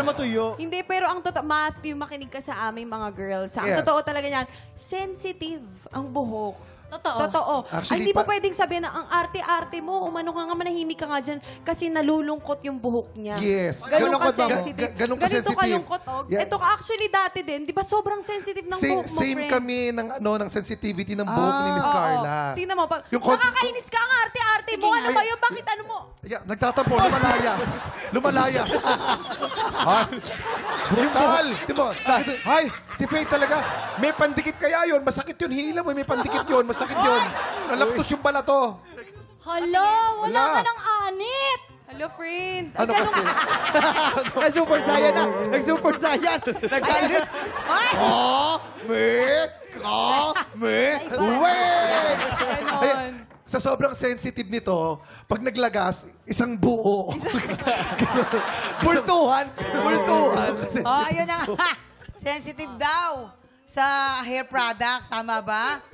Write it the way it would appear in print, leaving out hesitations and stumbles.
Para matuyo. Hindi, pero ang totoo, Matthew, makinig ka sa aming mga girls. Ang Yes. totoo talaga niyan, sensitive ang buhok. Totoo. Totoo. Actually, Ay, hindi mo pwedeng sabihin na ang arte-arte mo, umano ka nga, manahimik ka nga dyan, kasi nalulungkot yung buhok niya. Yes. Ganun Kalungkot ka ba? sensitive. Ganun ka Ganito sensitive. kalungkot, oh. Yeah. Ito ka, actually, dati din, di ba sobrang sensitive ng buhok mo, Same friend? kami ng sensitivity ng buhok ni Miss Oo. Carla. Tingnan mo, Yung kon- nakakainis ka ang arte-arte mo. Ano ba yun? Bakit ano mo? Yeah, nagtatapo, lumalayas. Lumalayas. Ay, brutal. Diba? Ay, si Faye talaga. May pandikit kaya yun. Masakit yun. Hila mo, may pandikit yun. Masakit yun. Nalaptos yung bala to. Hala, wala Wala. ka ng anit. Hello, friend. Ano kasi? Nag-super saiyan na. Nag-super saiyan. Nagalit. Wait! Ganon. Sa sobrang sensitive nito, pag naglagas, isang buo. Bultuhan. Bultuhan. Oh, ayun na nga. Sensitive daw sa hair products. Tama ba?